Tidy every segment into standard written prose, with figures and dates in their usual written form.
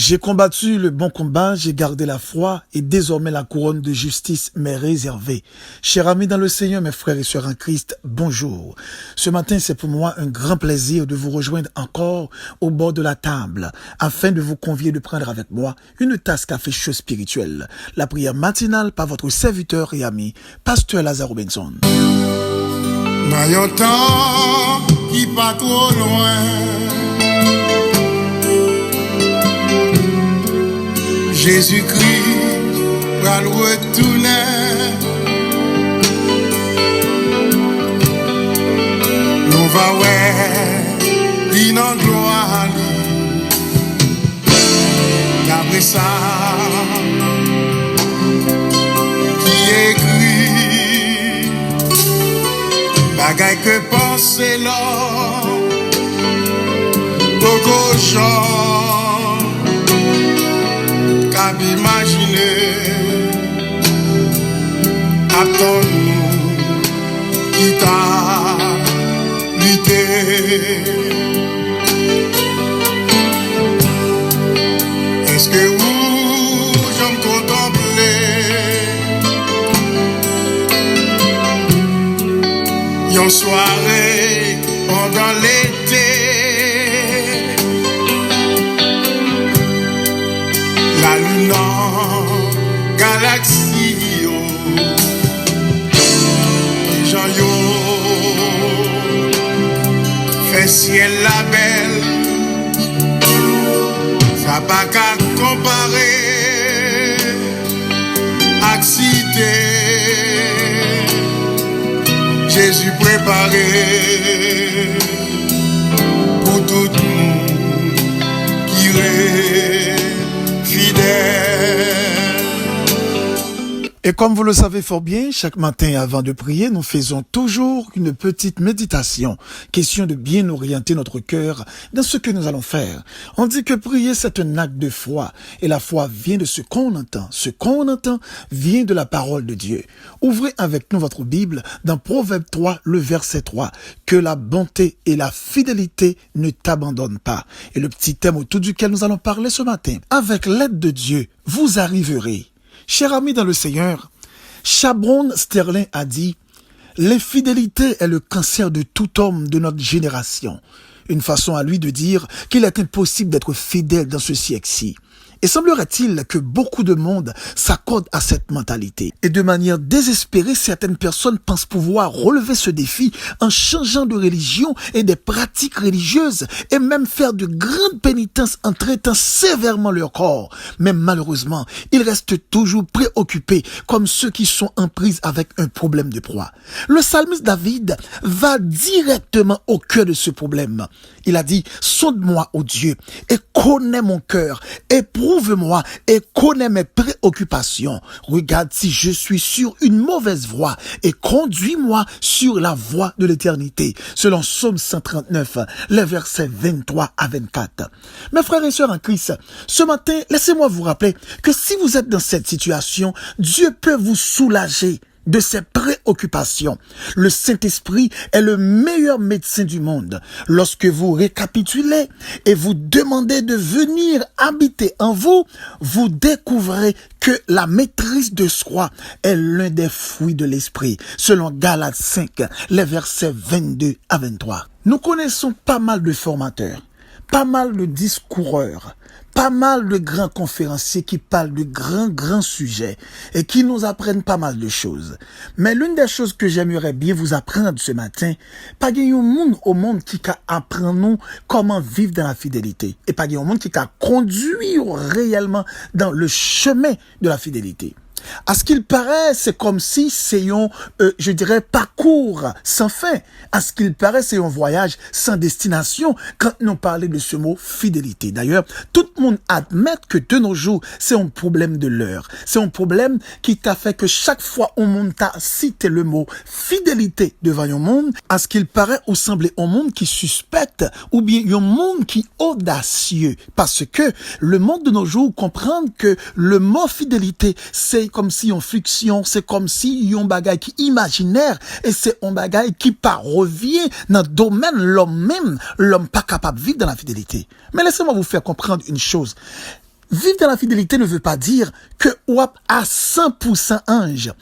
J'ai combattu le bon combat, j'ai gardé la foi et désormais la couronne de justice m'est réservée. Chers amis dans le Seigneur, mes frères et sœurs en Christ, bonjour. Ce matin, c'est pour moi un grand plaisir de vous rejoindre encore au bord de la table afin de vous convier de prendre avec moi une tasse café chaud spirituelle. La prière matinale par votre serviteur et ami, Pasteur Lazare Robinson. N'a temps qui pas trop loin. Jésus-Christ va le retourner. Nous va ouais, il en gloire. D'après ça, qui écrit, bagaille que penser l'homme, beaucoup de gens. Imaginer, attends-nous, qui t'a lutté. Est-ce que vous, j'en contempler, yon soirée pendant l'été? La lune en galaxie, les gens yo fait ciel la belle, ça pas qu'à comparer, excité, Jésus préparé pour tout le monde qui rêve. Et comme vous le savez fort bien, chaque matin avant de prier, nous faisons toujours une petite méditation, question de bien orienter notre cœur dans ce que nous allons faire. On dit que prier, c'est un acte de foi, et la foi vient de ce qu'on entend. Ce qu'on entend vient de la parole de Dieu. Ouvrez avec nous votre Bible dans Proverbe 3, le verset 3, que la bonté et la fidélité ne t'abandonnent pas. Et le petit thème autour duquel nous allons parler ce matin, avec l'aide de Dieu, vous arriverez. Chers amis dans le Seigneur, Chabron Sterling a dit « L'infidélité est le cancer de tout homme de notre génération ». Une façon à lui de dire qu'il est impossible d'être fidèle dans ce siècle-ci. Et semblerait-il que beaucoup de monde s'accorde à cette mentalité. Et de manière désespérée, certaines personnes pensent pouvoir relever ce défi en changeant de religion et des pratiques religieuses et même faire de grandes pénitences en traitant sévèrement leur corps. Mais malheureusement, ils restent toujours préoccupés comme ceux qui sont en prise avec un problème de proie. Le psalmiste David va directement au cœur de ce problème. Il a dit « Sonde-moi, ô Dieu, et connais mon cœur, éprouve-moi et connais mes préoccupations. Regarde si je suis sur une mauvaise voie et conduis-moi sur la voie de l'éternité. » Selon Psaume 139, les versets 23 à 24. Mes frères et sœurs en Christ, ce matin, laissez-moi vous rappeler que si vous êtes dans cette situation, Dieu peut vous soulager de ses préoccupations. Le Saint-Esprit est le meilleur médecin du monde. Lorsque vous récapitulez et vous demandez de venir habiter en vous, vous découvrez que la maîtrise de soi est l'un des fruits de l'Esprit, selon Galates 5, les versets 22 à 23. Nous connaissons pas mal de formateurs, pas mal de discoureurs, pas mal de grands conférenciers qui parlent de grands sujets et qui nous apprennent pas mal de choses. Mais l'une des choses que j'aimerais bien vous apprendre ce matin, pas qu'il y ait un monde au monde qui apprend nous comment vivre dans la fidélité et pas qu'il y ait un monde qui conduire réellement dans le chemin de la fidélité. À ce qu'il paraît, c'est comme si c'est un, parcours sans fin. À ce qu'il paraît, c'est un voyage sans destination quand nous parlons de ce mot fidélité. D'ailleurs, tout le monde admet que de nos jours, c'est un problème de l'heure. C'est un problème qui t'a fait que chaque fois au monde t'a cité le mot fidélité devant un monde, à ce qu'il paraît ou semblait un monde qui suspecte ou bien un monde qui audacieux. Parce que le monde de nos jours comprend que le mot fidélité, c'est comme si on fiction, c'est comme si on bagaille qui imaginaire et c'est un bagaille qui revient dans le domaine l'homme pas capable de vivre dans la fidélité. Mais laissez-moi vous faire comprendre une chose. Vivre dans la fidélité ne veut pas dire que ou à 100% ange.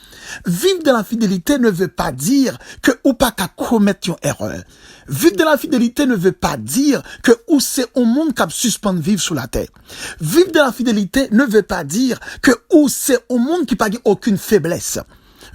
Vivre dans la fidélité ne veut pas dire que ou pas qu'à commettre une erreur. Vivre dans la fidélité ne veut pas dire que ou c'est au monde qui suspend vivre sous la terre. Vivre dans la fidélité ne veut pas dire que ou c'est au monde qui n'a aucune faiblesse.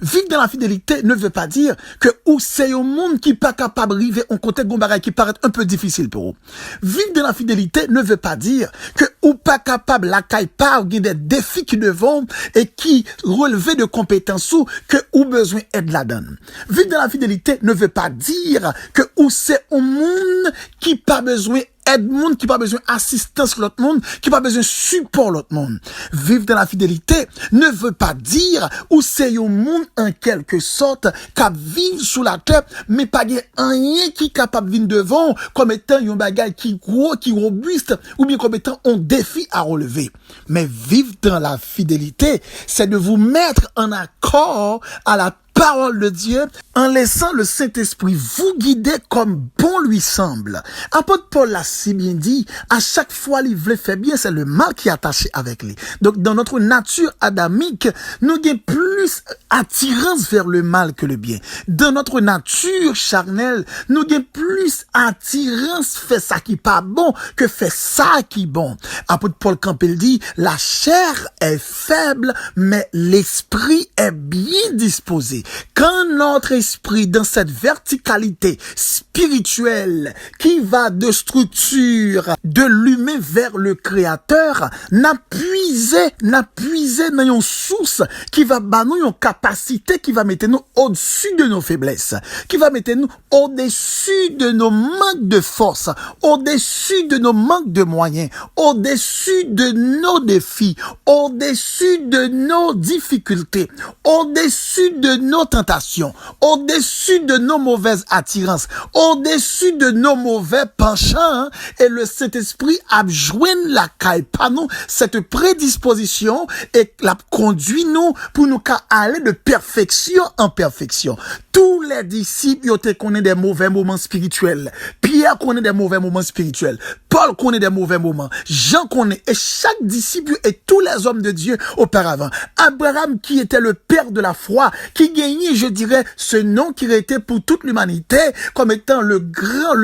Vivre dans la fidélité ne veut pas dire que ou c'est au monde qui pas capable d'arriver en côté de qui paraît un peu difficile pour eux. Vivre dans la fidélité ne veut pas dire que ou pas capable la caille pas ou des défis qui devant et qui relever de compétences ou que ou besoin aide la donne. Vivre dans la fidélité ne veut pas dire que ou c'est au monde qui pas besoin aide monde, qui pas besoin assistance l'autre monde, qui pas besoin support l'autre monde. Vivre dans la fidélité ne veut pas dire ou c'est un monde en quelque sorte qui vivre sous la terre mais pas rien qui capable de venir devant comme étant un bagage qui gros, qui robuste ou bien comme étant un défi à relever. Mais vivre dans la fidélité, c'est de vous mettre en accord à la parole de Dieu, en laissant le Saint-Esprit vous guider comme bon lui semble. Apôtre Paul l'a si bien dit, à chaque fois il veut faire bien, c'est le mal qui est attaché avec lui. Donc, dans notre nature adamique, nous avons plus attirance vers le mal que le bien. Dans notre nature charnelle, nous avons plus attirance faire ça qui pas bon que faire ça qui bon. Apôtre Paul Campbell dit, la chair est faible, mais l'esprit est bien disposé. Quand notre esprit, dans cette verticalité spirituelle qui va de structure de l'humain vers le créateur, n'a puisé dans une source qui va nous une capacité qui va mettre nous au-dessus de nos faiblesses, qui va mettre nous au-dessus de nos manques de force, au-dessus de nos manques de moyens, au-dessus de nos défis, au-dessus de nos difficultés, au-dessus de nos tentations, au-dessus de nos mauvaises attirances, au-dessus de nos mauvais penchants, et le Saint-Esprit a joint la caille par nous, cette prédisposition, et la conduit nous pour nous aller de perfection en perfection. Tous les disciples, ils connaissent des mauvais moments spirituels. Pierre connaît des mauvais moments spirituels. Paul connaît des mauvais moments. Jean connaît. Et chaque disciple et tous les hommes de Dieu auparavant. Abraham, qui était le père de la foi, qui gagnait, je dirais, ce nom qui était pour toute l'humanité, comme étant le grand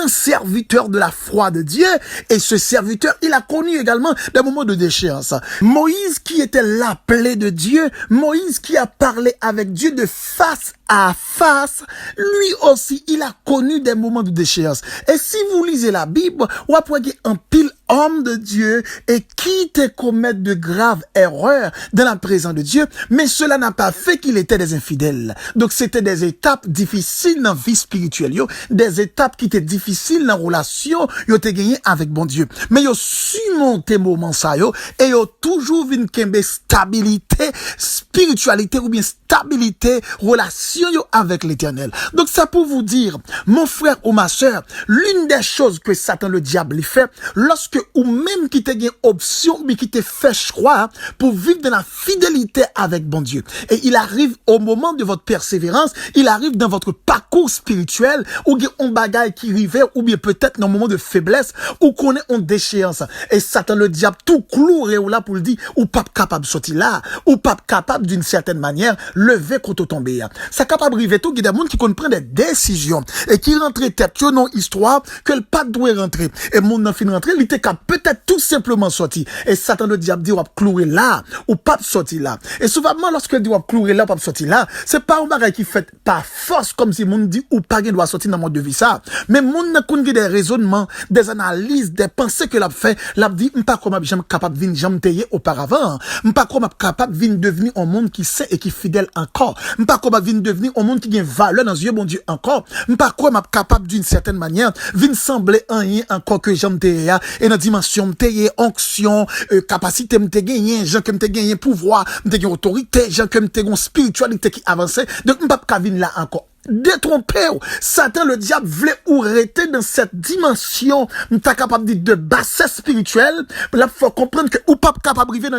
serviteur de la foi de Dieu. Et ce serviteur, il a connu également des moments de déchéance. Moïse, qui était l'appelé de Dieu. Moïse, qui a parlé avec Dieu de face à face, lui aussi, il a connu des moments de déchéance. Et si vous lisez la Bible, vous voyez un pile homme de Dieu et qui te commettent de graves erreurs dans la présence de Dieu, mais cela n'a pas fait qu'il était des infidèles. Donc c'était des étapes difficiles dans la vie spirituelle, des étapes qui étaient difficiles dans la relation, yo te gagné avec bon Dieu. Mais yo surmonté moment ça et yo toujours vinn kembe stabilité, spiritualité ou bien stabilité, relation avec l'Éternel. Donc ça pour vous dire, mon frère ou ma sœur, l'une des choses que Satan le diable fait, lorsque ou même qui te gagne option, mais qui te fait choix pour vivre dans la fidélité avec bon Dieu. Et il arrive au moment de votre persévérance, il arrive dans votre parcours spirituel, ou bien on bagaille qui arrive, ou bien peut-être dans un moment de faiblesse, ou qu'on est en déchéance. Et Satan le diable tout cloué ou là pour le dire, ou pas capable de sortir là, ou pas capable d'une certaine manière, lever contre tomber. Ça capable arriver tout, il y a des gens qui prennent des décisions, et qui rentrent tête, non histoire, que le pas doit rentrer. Et mon n'a fin rentrer, il était capable peut-être tout simplement sortir. Et Satan le diable dit, ou clouer là, ou pas sortir là. Et souvent, lorsque il dit, ou clouer là, ou pas sortir là, c'est pas un bagage qui fait par force, comme si mon dit, ou pas doit sortir dans mon de vie ça. Mais mon n'a qu'une des raisonnements, des analyses, des pensées que l'a fait, l'a dit, pas comme j'aime capable de venir tailler auparavant, pas comme capable de devenir un monde qui sait et qui est fidèle encore, pas comme venir devenir un monde qui a valeur dans Dieu, bon Dieu encore, pas comme capable d'une certaine manière, venir sembler un rien encore que j'aime tailler, et dans dimension m'te onction, capacité m'te gagner, gens que m'te gagner pouvoir, m'te gagner autorité, gens que m'te gagner spiritualité qui avance. Donc m'pas ka vinn là encore détromper. Satan, le diable, voulait ou rester dans cette dimension, t'as capable de dire de bassesse spirituelle. Là, faut comprendre que ou pas capable de arriver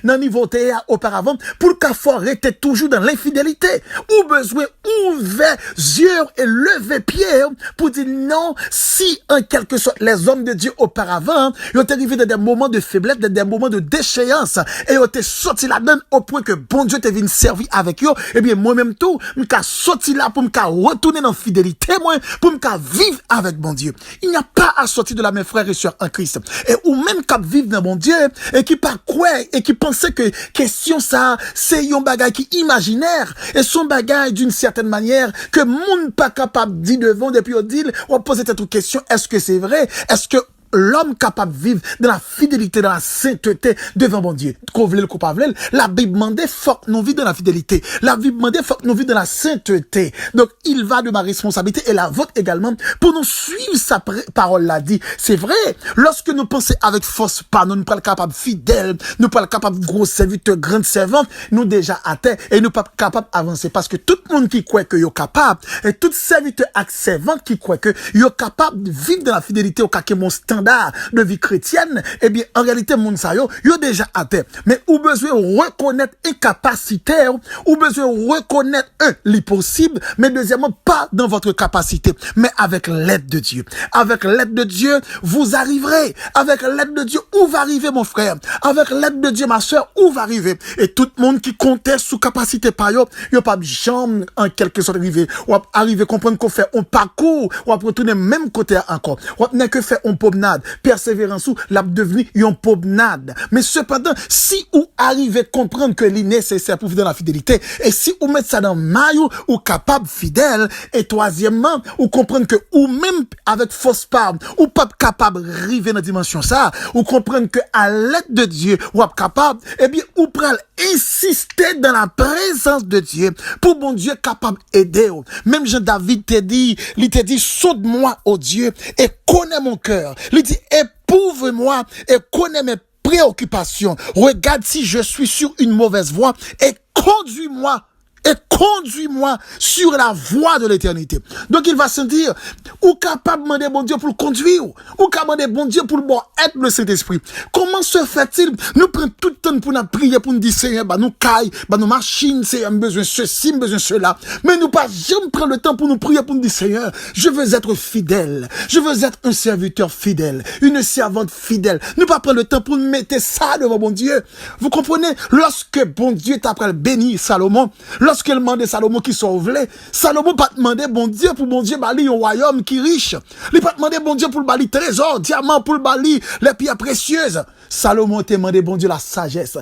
dans niveau théâtre auparavant, pour qu'à faut rester toujours dans l'infidélité. Ou besoin ouvert yeux et lever pied pour dire non, si en quelque sorte les hommes de Dieu auparavant, ils ont arrivé dans des moments de faiblesse, dans des moments de déchéance, et ils ont été sortis là-dedans au point que bon Dieu te venu servir avec eux, eh bien, moi-même tout, m'ka sorti là pour m'ka retourner dans la fidélité, moi, pour m'ka vivre avec bon Dieu. Il n'y a pas à sortir de la mes frères et sœurs en Christ. Et ou même qu'à vivre dans bon Dieu, et qui pas quoi, et qui pensait que question ça, c'est un bagage qui imaginaire, et son bagage d'une certaine manière, que moun pas capable de dire devant, depuis on dit, on pose cette question, est-ce que c'est vrai? Est-ce que l'homme capable de vivre dans la fidélité, dans la sainteté devant bon Dieu, qu'on voulait le coupable, la Bible demandait faut que nous vivions dans la fidélité. La Bible demandait faut que nous vivions dans la sainteté. Donc, il va de ma responsabilité et la vôtre également pour nous suivre sa parole l'a dit. C'est vrai. Lorsque nous pensons avec force pas, nous ne pas capable fidèle, nous pas capable gros serviteur, grande servante, nous déjà à terre et nous pas capable avancer parce que tout le monde qui croit que yo capable et tout serviteur ak servante qui croit que yo capable de vivre dans la fidélité au cas que mon standard de vie chrétienne, eh bien, en réalité, moun sa yo déjà à terre. Mais ou besoin reconnaître incapacité, ou besoin reconnaître l'impossible, mais deuxièmement, pas dans votre capacité, mais avec l'aide de Dieu. Avec l'aide de Dieu, vous arriverez. Avec l'aide de Dieu, où va arriver mon frère? Avec l'aide de Dieu, ma soeur, où va arriver? Et tout le monde qui comptait sous capacité par yo pas jamais en quelque sorte arriver. Ou arriver comprendre qu'on fait un parcours, ou retourner même côté encore. Ou n'a que fait un promenade. Persévérance ou l'a devenu une promenade. Mais cependant, si ou arrivez comprendre que l'est nécessaire pour vivre dans la fidélité, et si ou mettre ça dans maillot ou capable fidèle, et troisièmement, ou comprendre que ou même avec fausse part, ou pas capable arriver dans la dimension ça, ou comprendre que à l'aide de Dieu, ou pas capable, eh bien, ou pral insister dans la présence de Dieu, pour bon Dieu capable aider. Même Jean-David t'a dit, saute-moi, ô Dieu, et connais mon cœur. Il dit, éprouve-moi et connais mes préoccupations. Regarde si je suis sur une mauvaise voie et conduis-moi sur la voie de l'éternité. Donc il va se dire, ou capable de demander bon Dieu pour le conduire, ou capable de demander bon Dieu pour le bon être le Saint-Esprit. Comment se fait-il? Nous prenons tout le temps pour nous prier, pour nous dire, Seigneur, bah nous caille, bah nous machines, Seigneur, besoin ceci, besoin cela. Mais nous pas jamais prendre le temps pour nous prier, pour nous dire, Seigneur, je veux être fidèle. Je veux être un serviteur fidèle, une servante fidèle. Nous pas prendre le temps pour nous mettre ça devant bon Dieu. Vous comprenez? Lorsque bon Dieu t'a béni Salomon, lorsqu'il demandait Salomon qui sauverait, Salomon pas demandé bon Dieu pour bon Dieu bali un royaume qui riche. Il pas demandé bon Dieu pour le bali trésor, diamant pour le bali les pierres précieuses. Salomon t'a demandé bon Dieu la sagesse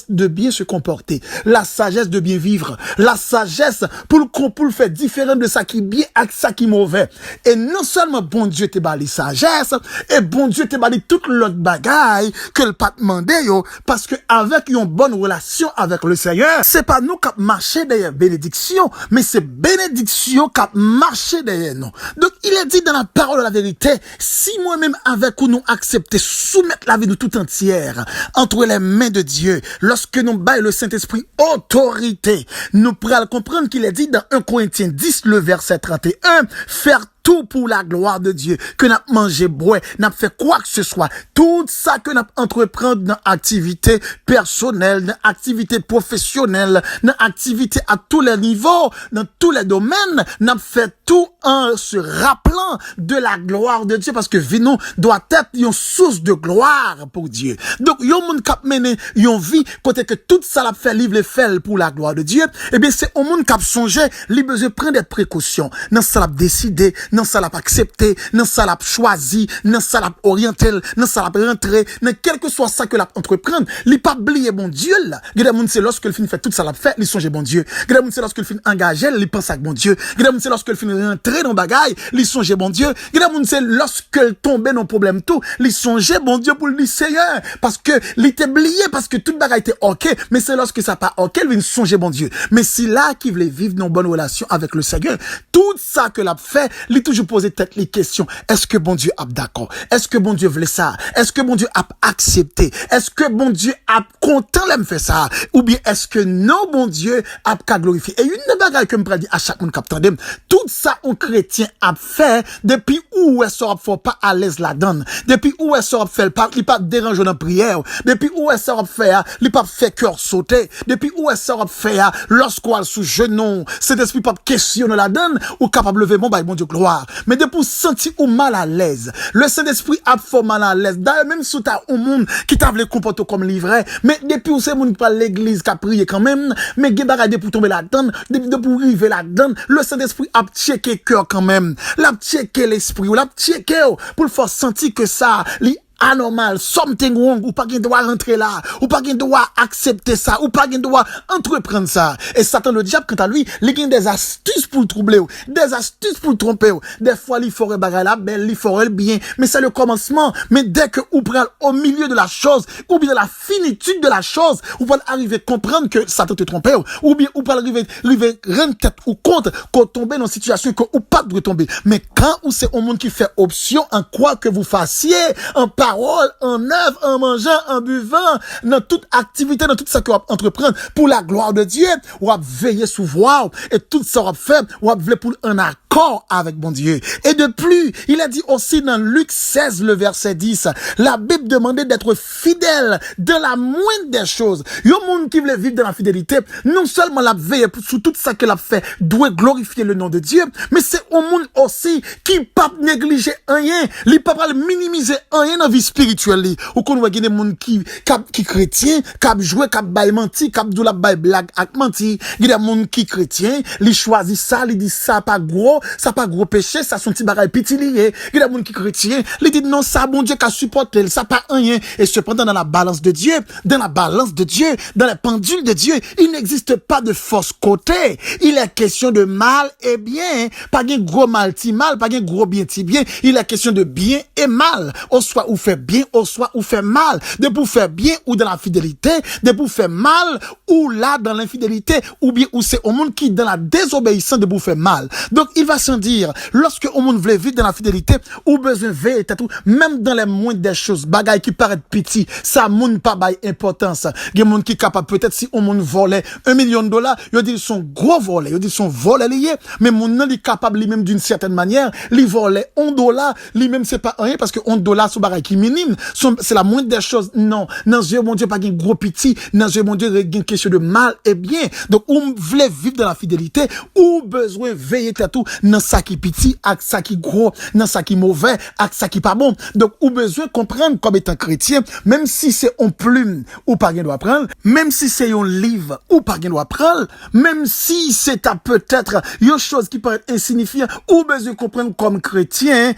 de bien se comporter, la sagesse de bien vivre, la sagesse pour le faire différent de ça qui bien et ça qui mauvais. Et non seulement bon Dieu t'a bali sagesse, et bon Dieu t'a bali toute l'autre bagaille que le pas demandé yo, parce que avec une bonne relation avec le Seigneur, c'est pas nous qui marcher derrière bénédiction, mais c'est bénédiction qui marché derrière nous. Donc il est dit dans la parole de la vérité, si moi-même avec vous nous accepter soumettre la vie de tout entière entre les mains de Dieu, lorsque nous baillons le Saint-Esprit autorité, nous pourrons comprendre qu'il est dit dans 1 Corinthiens 10, le verset 31, faire tout pour la gloire de Dieu, que n'a mangé, boire, n'a fait quoi que ce soit, tout ça que n'a entreprendre dans activité personnelle, dans activité professionnelle, dans activité à tous les niveaux, dans tous les domaines, n'a fait tout en se rappelant de la gloire de Dieu, parce que nous doit être une source de gloire pour Dieu. Donc, yon moun kap mené yon vie, côté que tout ça l'a fait livre les fait pour la gloire de Dieu, eh bien, c'est au monde kap songé, li besoin prendre des précautions, dans ça l'a décidé, dans ça l'a accepté, dans ça l'a choisi, dans ça l'a orienté, dans ça l'a rentré, dans quel que soit ça que l'a entreprendre, li pas oublier bon Dieu là. Gade moun c'est lorsque le fin fait tout ça l'a fait, li songe bon Dieu. Gade moun c'est lorsque le fin engagé, li pense avec bon Dieu. Gade moun c'est lorsque le fin rentrer dans bagaille, li songe bon Dieu. Gade moun c'est lorsque le tomber dans problème tout, li songe bon Dieu pour lui Seigneur, parce que li t'est oublié, parce que toute bagaille était OK, mais c'est lorsque ça pas OK, il vient songer bon Dieu. Mais si là qui voulait vivre dans une bonne relation avec le Seigneur, tout ça que l'a fait, li il toujours poser tête les questions. Est-ce que bon Dieu a d'accord? Est-ce que bon Dieu voulait ça? Est-ce que bon Dieu a accepté? Est-ce que bon Dieu a content de me faire ça? Ou bien est-ce que non bon Dieu a pas glorifié? Et une bagaille que me prend à chaque monde captant tout ça un chrétien a fait depuis où est-ce qu'on faut pas à l'aise la donne. Depuis où est-ce qu'on fait il pas déranger dans prière. Depuis où est-ce qu'on fait il pas fait cœur sauter. Depuis où est-ce qu'on fait lorsqu'on sous genou, cet esprit pas questionner la donne ou capable lever mon Dieu gloire. Mais depuis sentir ou mal à l'aise, le Saint-Esprit a fait mal à l'aise. D'ailleurs même sous ta au monde qui t'a voulu comporter comme livret, mais depuis où c'est monde pas l'église qui a prié quand même, mais qui bagade pour tomber la donne, depuis pour arriver la donne, le Saint-Esprit a checké cœur quand même, l'a checké l'esprit, ou l'a checké pour le faire sentir que ça anormal, something wrong, ou pas qu'il doit rentrer là, ou pas qu'il doit accepter ça, ou pas qu'il doit entreprendre ça. Et Satan le diable, quant à lui, il a des astuces pour le troubler, des astuces pour le tromper. Des fois, il ferait bagarre la belle, il ferait le bien, mais c'est le commencement. Mais dès que vous prenez au milieu de la chose, ou bien de la finitude de la chose, vous pouvez arriver à comprendre que Satan te trompe, ou bien vous pouvez arriver rendre tête ou compte qu'on tombe dans une situation que vous pas de tomber. Mais quand vous c'est un monde qui fait option en quoi que vous fassiez, en parole, en œuvre, en mangeant, en buvant, dans toute activité, dans tout ça que vous entreprendre pour la gloire de Dieu, vous veiller sous voix, et tout ça vous fait, vous voulez pour un accord avec bon Dieu. Et de plus, il a dit aussi dans Luc 16, le verset 10, la Bible demandait d'être fidèle dans la moindre des choses. Il y a un monde qui veut vivre dans la fidélité, non seulement la veille sous tout ça qu'elle a fait, doit glorifier le nom de Dieu, mais c'est un monde aussi qui pas négliger rien, il pas minimiser rien dans vie spirituelle. Ou qu'on voit des monde qui chrétien, qui jouer, qui bail menti, qui dou la bail blague ak menti. Il y a des monde qui chrétien, il choisit ça, il dit ça pas gros péché, ça son petit bagay petit lié. Il y a des monde qui chrétien, il dit non ça bon Dieu qui supporte, ça pas rien. Et cependant dans la balance de Dieu, dans la pendule de Dieu, il n'existe pas de fausse côté. Il est question de mal et bien, pas un gros mal ti mal, pas un gros bien ti bien. Il est question de bien et mal. Au soit ou fait bien, au soit ou fait mal. De pour faire bien ou dans la fidélité, de pour faire mal ou là dans l'infidélité, ou bien ou c'est au monde qui dans la désobéissance de pour faire mal. Donc il va s'en dire, lorsque au monde veut vivre dans la fidélité, ou besoin veiller tout, même dans les moindres des choses, bagaille qui paraît petit, ça monde pas bail importance. Il y a monde qui capable peut-être si au monde volait $1 million, il dit son gros volet, il dit son volet lié, mais mon non est capable lui-même d'une certaine manière, lui voler $1, lui-même c'est pas rien parce que $1 sous bagaille qui minime, c'est la moindre des choses. Non, dans Dieu mon Dieu pas un gros petit, dans Dieu mon Dieu il y a une question de mal et bien. Donc on voulait vivre dans la fidélité, ou besoin veiller tout dans ça qui petit, avec ça qui gros, dans ça qui mauvais, avec ça qui pas bon. Donc ou besoin comprendre comme étant chrétien, même si c'est en plume ou pas rien doit prendre, même si c'est un livre ou pas rien doit prendre, même si c'est peut-être une chose qui paraît insignifiante, ou besoin comprendre comme chrétien,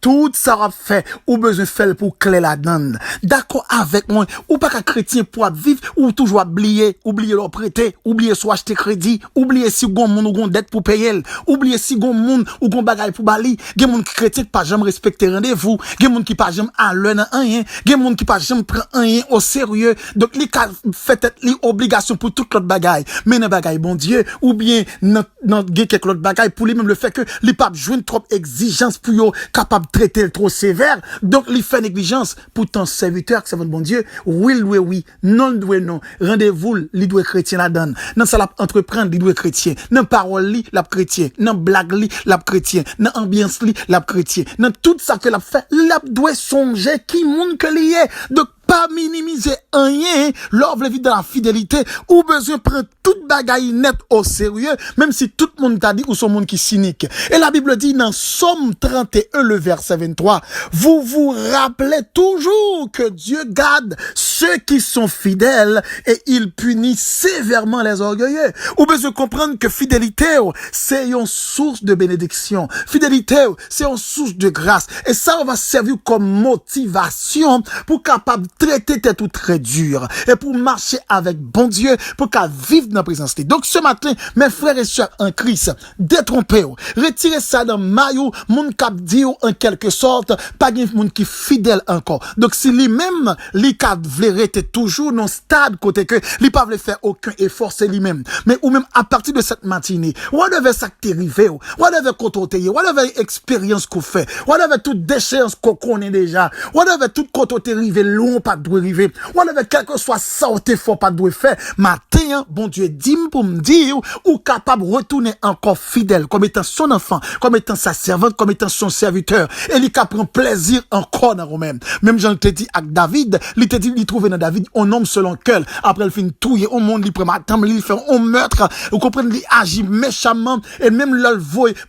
tout ça va fait, ou besoin faire pour clé la donne. D'accord avec moi, ou pas qu'un chrétien pour vivre, ou toujours oublier leur prêter, oublier soit acheter crédit, oublier si gon monde ou gon dette pour payer, oublier si gon monde ou gon bagay pour bali, gen monde chrétien qui pas jamais respecter rendez-vous, gen monde qui pas jamais à l'heure dans rien, gen monde qui pas jamais prend rien au sérieux. Donc li ka fait li obligation pour toute l'autre bagay. Mais nan bagay bon Dieu, ou bien nan gen quelque autre bagay pour lui même le fait que li pas joindre trop exigence pour yo capable traiter trop sévère, donc il fait négligence. Pourtant serviteur que c'est votre bon Dieu, oui, non non, rendez-vous il doit chrétien la donne, non ça la entreprendre il doit chrétien, non parole li la chrétien, non blague li la chrétien, non ambiance li la chrétien, non tout ça que la fait la doit songer qui monde que lié. Donc pas minimiser rien, l'or veut vivre dans la fidélité, ou besoin prendre toute bagaille net au sérieux, même si tout le monde t'a dit ou son monde qui cynique. Et la Bible dit dans Somme 31, le verset 23, vous vous rappelez toujours que Dieu garde ceux qui sont fidèles et il punit sévèrement les orgueilleux. Ou besoin comprendre que fidélité, c'est une source de bénédiction. Fidélité, c'est une source de grâce. Et ça, on va servir comme motivation pour capable traiter tête tout très dur et pour marcher avec bon Dieu, pour qu'à vivre dans la présence. Donc ce matin, mes frères et sœurs en Christ, détrompez-vous, retirez ça dans maillot, moun kap di ou en quelque sorte, pas gen moun qui fidèle encore. Donc si lui-même, li ka vle rete toujours dans stade côté que li pas vle faire aucun effort, c'est lui-même. Mais ou même à partir de cette matinée, whatever ça qui t'est arrivé, whatever côté, whatever expérience qu'on fait, whatever toute déchéance qu'on connaît déjà, whatever toute côté arrivé loin pas doit arriver, whatever quel que soit ça ou t'es fort pas doit faire, matin, bon Dieu dit pour me dire ou capable de retourner encore fidèle comme étant son enfant, comme étant sa servante, comme étant son serviteur, et il prend plaisir encore dans vous-même. Même Jean te dit avec David, il te dit il trouve dans David un homme selon cœur. Après il finit touiller au monde, il prend matin, il fait un meurtre, vous comprenez, il agit méchamment et même là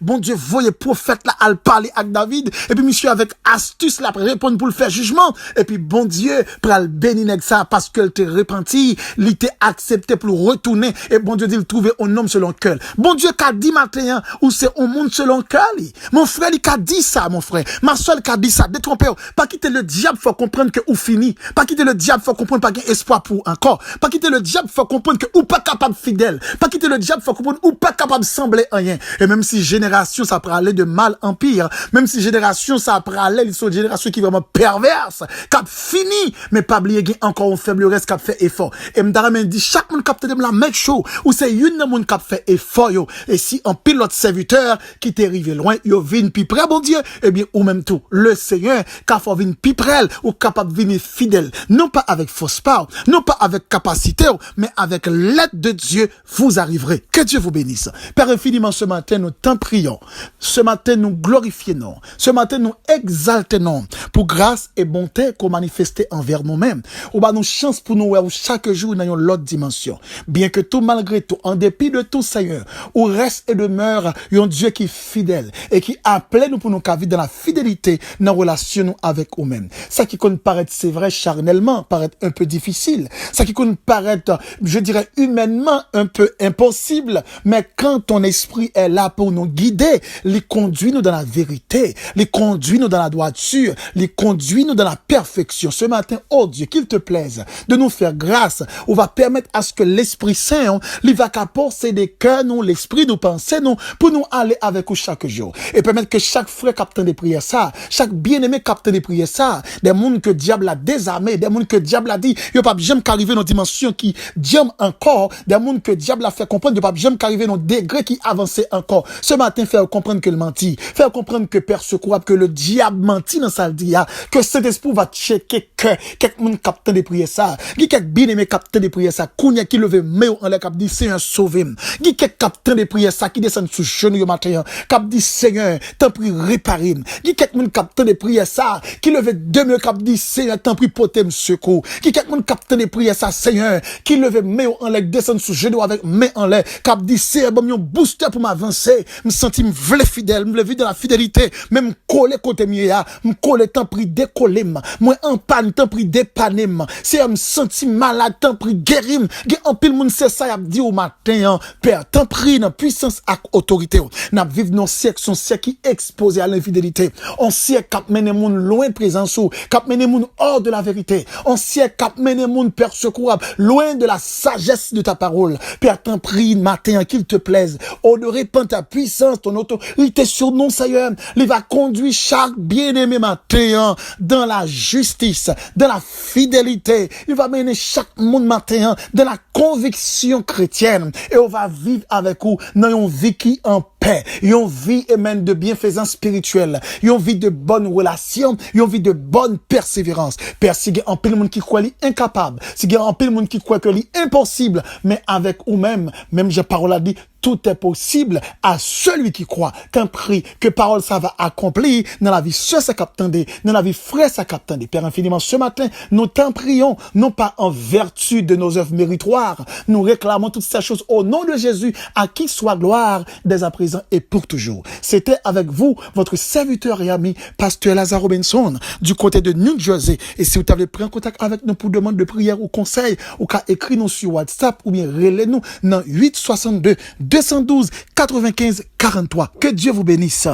bon Dieu voyait prophète là à parler avec David et puis monsieur avec astuce là pour répondre pour le faire jugement et puis bon Dieu pour le bénir avec ça parce qu'elle t'est repenti, il t'est accepté pour retourner et bon Dieu dit il trouver un homme selon cœur. Bon Dieu qu'a dit matin ou c'est un monde selon cœur. Mon frère il qu'a dit ça mon frère. Ma soeur qu'a dit ça, détrompez. Pas quitter le diable faut comprendre que ou fini. Pas quitter le diable faut comprendre pas qu'il y a espoir pour encore. Pas quitter le diable faut comprendre que ou pas capable fidèle. Pas quitter le diable faut comprendre ou pas capable sembler rien. Et même si génération ça peut aller de mal en pire, même si génération ça peut aller, ils sont une génération qui est vraiment perverse, qui a fini, mais pas oublier qu'il y a encore un faible reste qui a fait effort. Et m'dara dit chaque monde capte la même chose ou c'est une monde qui a fait effort yo. Et si un pilote serviteur qui t'est arrivé loin, yo vinn plus près bon Dieu, eh bien ou même tout le Seigneur qui a fait venir plus près ou capable de venir fidèle, non pas avec fausse part, non pas avec capacité, mais avec l'aide de Dieu, vous arriverez. Que Dieu vous bénisse. Père infiniment, ce matin, nous t'en prions. Ce matin, nous glorifions. Ce matin, nous exaltons pour grâce et bonté qu'on manifeste envers nous-mêmes. Ou bah, nous chance pour nous, chaque jour, dans une autre dimension. Bien que tout, malgré tout, en dépit de tout, Seigneur, ou reste et demeure un Dieu qui est fidèle et qui appelle nous pour nous vivre dans la fidélité, dans la relation avec nous-mêmes. Ça qui peut paraître, c'est vrai, charnellement, paraître un peu difficile. Ça qui peut paraître, je dirais, humainement, un peu impossible. Mais quand ton esprit est là pour nous guider, les conduit nous dans la vérité, les conduit nous dans la droiture, les conduit nous dans la perfection. Ce matin, oh Dieu, qu'il te plaise de nous faire grâce. On va permettre à ce que l'Esprit Saint, il va qu'apporter des cœurs, nous, l'Esprit nous penser, nous, pour nous aller avec vous chaque jour. Et permettre que chaque frère capte des prières ça, chaque bien-aimé capte des prières ça, des mondes que diable a désarmé, des mondes que diable a dit, il n'y a pas jamais qu'arriver dans une dimension qui diable encore, des mondes que diable a fait comprendre, il n'y a pas jamais qu'arriver dans degré qui avançait encore. Ce matin, faire comprendre que le menti, faire comprendre que Père secourable, que le diable mentit dans sa vie, que cet esprit va checker que quelques monde capte des prières ça, qui quelques bien-aimé capte des prières ça, kounya qui leve mais en l'air cap dit Seigneur sauve-moi, qui quelques capte des prières ça, qui descend sous genou au matin, cap dit Seigneur, t'en prie réparer, qui quelques monde capte des prières ça, qui leve deux mains cap dit Seigneur, t'en prie porter me secours, qui quelques monde capte des prières ça, Seigneur, qui leve mais en l'air descend sous genou avec main en l'air, cap dit Seigneur, bon un booster pour m'avancer, me sentir me vle fidèle, me lever dans la fidélité, même coller côté mien, me coller tant pris décoller, moi en panne tant pris dépanner, si me sentir malade tant pris guérir, en pile monde c'est ça y a dit au matin, Père, tant pris dans puissance et autorité, n'a vivre dans siècle son siècle qui exposé à l'infidélité, on siècle cap mener monde loin de présence ou cap mener monde hors de la vérité, on siècle cap mener monde Père secourable, loin de la sagesse de ta parole, Père, tant pris matin qu'il te plaise, honorer par ta puissance, ton autorité sur nous, Seigneur, il va conduire chaque bien-aimé matin dans la justice, dans la fidélité, il va mener chaque monde matin dans la conviction chrétienne, et on va vivre avec vous dans une vie qui en paix, une vie émane de bienfaisance spirituelle, une vie de bonne relation, une vie de bonne persévérance. Père, si il y a un peu de monde qui croit incapable, si il y a un peu de monde qui croit que c'est impossible, mais avec vous-même, même j'ai parole à dire, tout est possible à celui qui croit. Qu'un prix, que parole ça va accomplir dans la vie sœur ça captendé, dans la vie frère ça captendé. Père infiniment, ce matin, nous t'en prions, non pas en vertu de nos œuvres méritoires, nous réclamons toutes ces choses au nom de Jésus, à qui soit gloire dès à présent et pour toujours. C'était avec vous, votre serviteur et ami, Pasteur Lazare Robinson, du côté de New Jersey. Et si vous avez pris en contact avec nous pour demande de prière ou conseil, ou qu'à écrire nous sur WhatsApp, ou bien relais nous dans 862 212 95 43. Que Dieu vous bénisse.